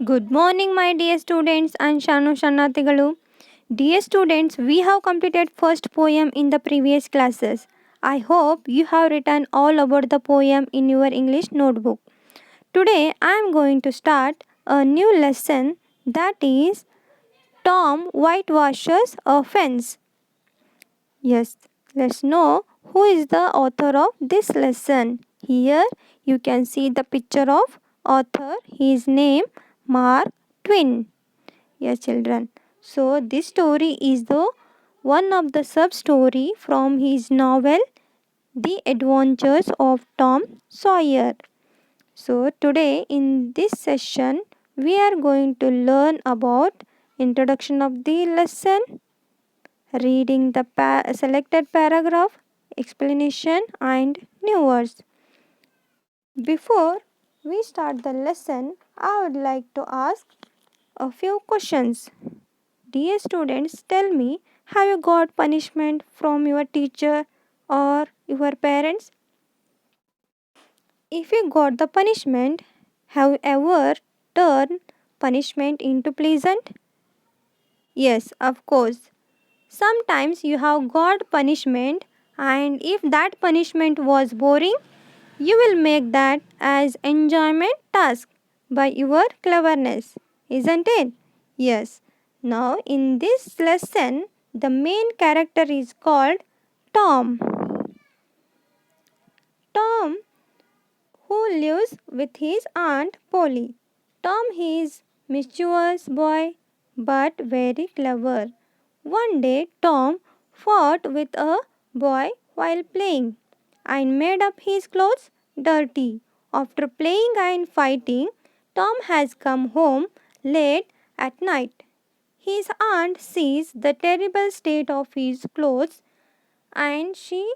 Good morning, my dear students and Shanu Shannatigalu. Dear students, we have completed first poem in the previous classes. I hope you have written all about the poem in your English notebook. Today I am going to start a new lesson, that is Tom Whitewashes a Fence. Yes, let's know who is the author of this lesson. Here you can see the picture of author. His name Mark Twain. Yes, children. So this story is the one of the sub story from his novel The Adventures of Tom Sawyer. So today in this session we are going to learn about introduction of the lesson, reading the selected paragraph, explanation and new words. Before we start the lesson, I would like to ask a few questions. Dear students, tell me, have you got punishment from your teacher or your parents? If you got the punishment, have you ever turned punishment into pleasant? Yes, of course. Sometimes you have got punishment, and if that punishment was boring, you will make that as enjoyment task by your cleverness, isn't it? Yes. Now in this lesson, the main character is called Tom. Tom, who lives with his aunt Polly. Tom is mischievous boy but very clever. One day Tom fought with a boy while playing and made up his clothes dirty. After playing and fighting, Tom has come home late at night. His aunt sees the terrible state of his clothes and she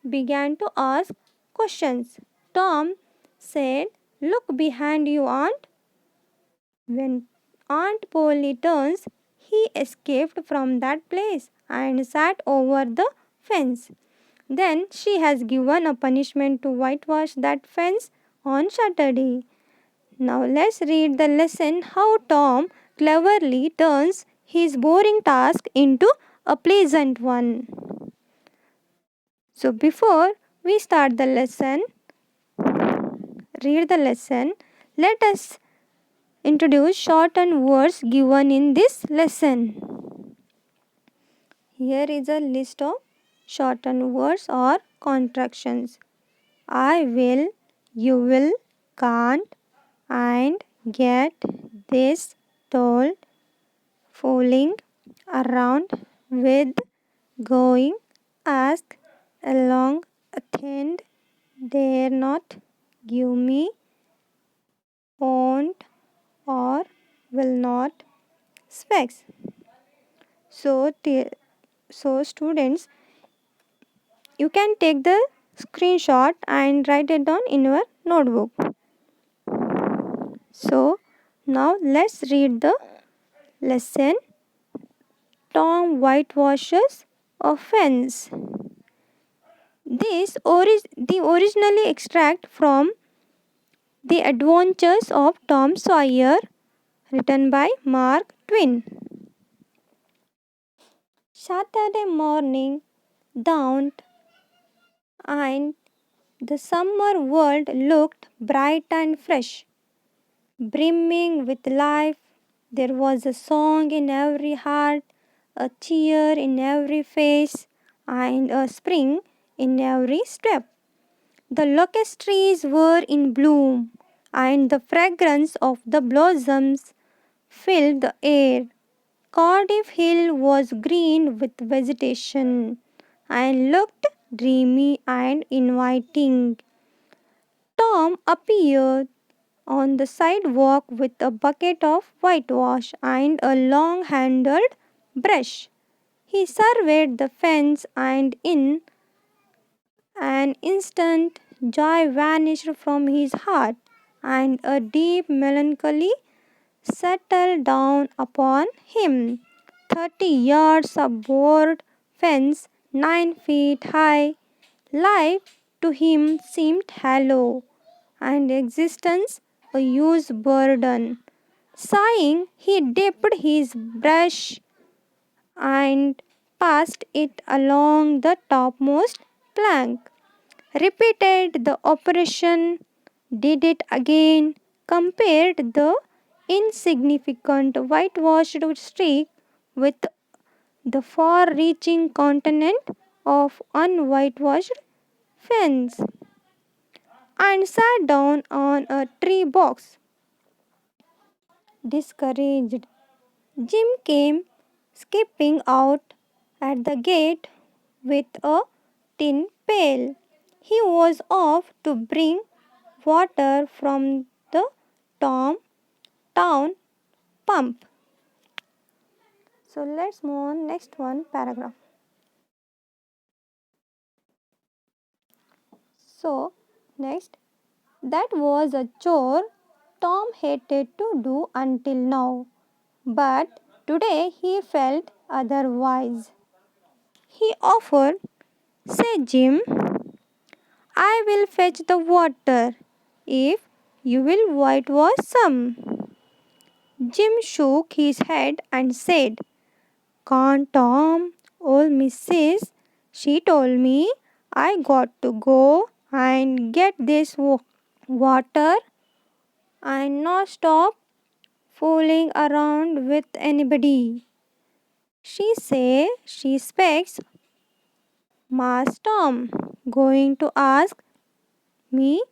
began to ask questions. Tom said, "Look behind you, aunt." When Aunt Polly turns, he escaped from that place and sat over the fence. Then she has given a punishment to whitewash that fence on Saturday. Now let's read the lesson how Tom cleverly turns his boring task into a pleasant one. So before we start the lesson, read the lesson, let us introduce shortened words given in this lesson. Here is a list of shortened words or contractions. I will, you will, can't, and get, this, told, fooling around with, going, ask, along, attend, dare not, give me, won't, or will not, specs. So students, you can take the screenshot and write it down in your notebook. So now let's read the lesson. Tom whitewashes a fence. The originally extract from The Adventures of Tom Sawyer, written by Mark Twain. Saturday morning dawned and the summer world looked bright and fresh, brimming with life. There was a song in every heart, a cheer in every face, and a spring in every step. The locust trees were in bloom, and the fragrance of the blossoms filled the air. Cardiff Hill was green with vegetation and looked dreamy and inviting. Tom appeared on the sidewalk with a bucket of whitewash and a long handled brush. He surveyed the fence, and in an instant joy vanished from his heart, and a deep melancholy settled down upon him. 30 yards of board fence, 9 feet high. Life to him seemed hollow, and existence a huge burden. Sighing, he dipped his brush and passed it along the topmost plank. Repeated the operation, did it again, compared the insignificant whitewashed streak with the far reaching continent of unwhitewashed fens, and sat down on a tree box. Discouraged, Jim came skipping out at the gate with a tin pail. He was off to bring water from the Tom town pump. So let's move on next one paragraph. So next, that was a chore Tom hated to do until now, but today he felt otherwise. He offered, "Say, Jim, I will fetch the water if you will whitewash some." Jim shook his head and said, "Can't, Tom. Old Mrs. She told me I got to go and get this water and not stop fooling around with anybody. She say she expects Mass Tom going to ask me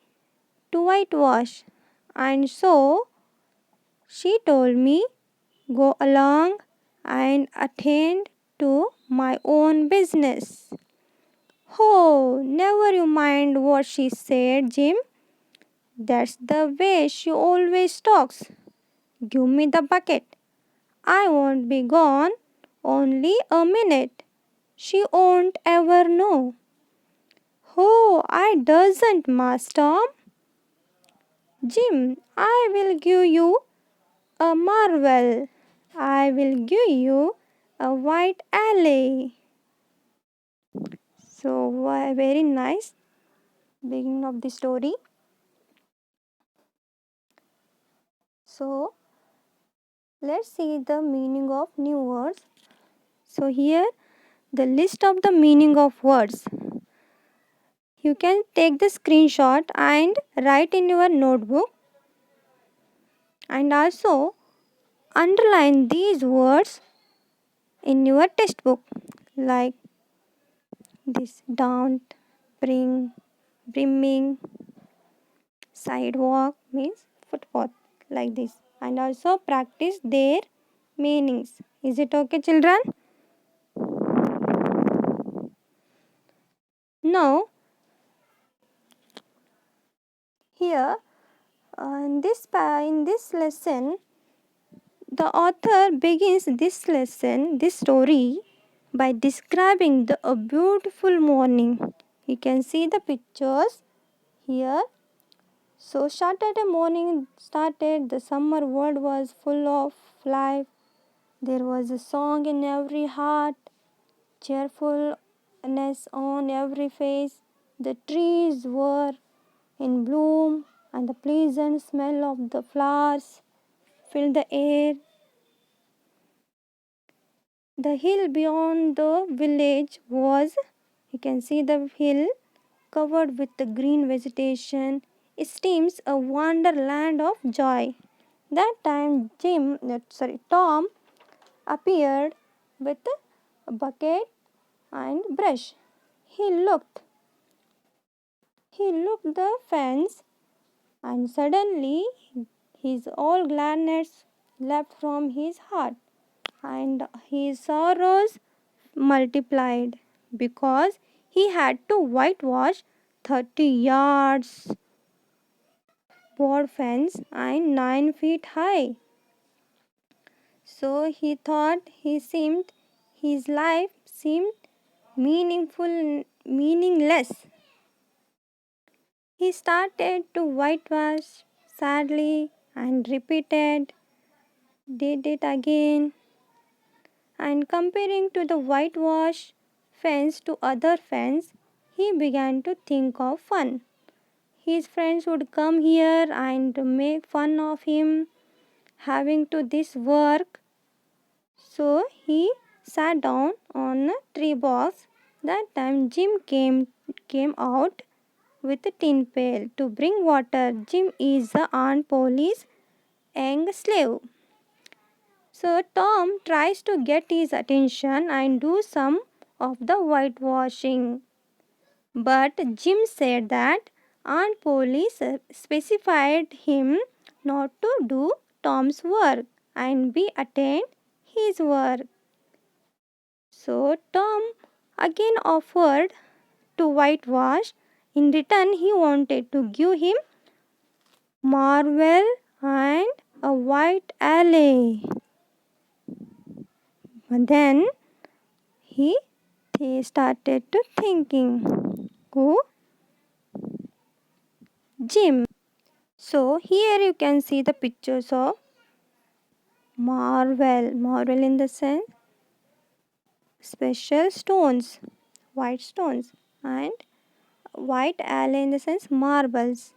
to whitewash, and so she told me go along and attend to my own business." "Oh, never you mind what she said, Jim. That's the way she always talks. Give me the bucket. I won't be gone only a minute. She won't ever know." "Oh, I doesn't, Master. Jim, I will give you a marvel. I will give you a white alley." So, very nice beginning of the story. So, let's see the meaning of new words. So, here the list of the meaning of words. You can take the screenshot and write in your notebook, and also underline these words in your textbook, like this: don't, bring, brimming, sidewalk means footpath, like this, and also practice their meanings. Is it okay, children? Now, here in this lesson, the author begins this story, by describing a beautiful morning. You can see the pictures here. So Saturday morning started, the summer world was full of life. There was a song in every heart, cheerfulness on every face. The trees were in bloom, and the pleasant smell of the flowers filled the air. The hill beyond the village was, you can see the hill covered with the green vegetation. It seems a wonderland of joy. That time Tom appeared with a bucket and brush. He looked. He looked the fence, and suddenly his all gladness left from his heart, and his sorrows multiplied, because he had to whitewash 30 yards board fence and 9 feet high. So he thought his life seemed meaningless. He started to whitewash sadly and repeated, did it again, and comparing to the whitewash fence to other fence, he began to think of fun. His friends would come here and make fun of him, having to this work. So he sat down on a tree box. That time Jim came out with a tin pail to bring water. Jim is the Aunt Polly's young slave. So Tom tries to get his attention and do some of the whitewashing. But Jim said that Aunt Polly specified him not to do Tom's work and be attend his work. So Tom again offered to whitewash. In return, he wanted to give him marble and a white alley. But then he started to thinking, who? Jim. So here you can see the pictures of marble. Marble in the sense special stones, white stones, and white alley in the sense marbles.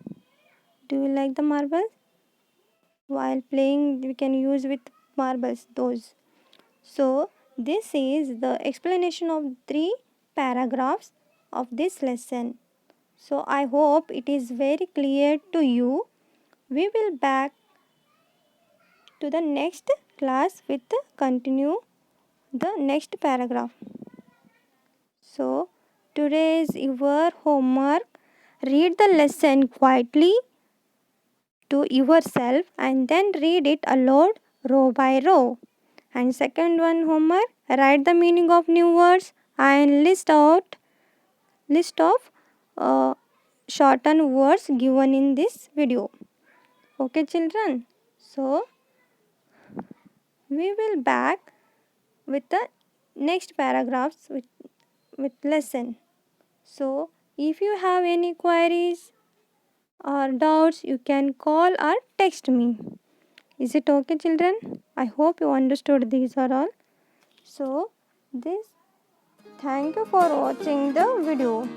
Do you like the marbles? While playing, we can use with marbles those. So this is the explanation of 3 paragraphs of this lesson. So I hope it is very clear to you. We will back to the next class with continue the next paragraph. So today is your homework. Read the lesson quietly to yourself and then read it aloud row by row. And second one homework, write the meaning of new words and list of uh, shortened words given in this video. Okay children, so we will back with the next paragraphs with lesson. So if you have any queries or doubts, you can call or text me. Is it okay children? I hope you understood these are all. So this, thank you for watching the video.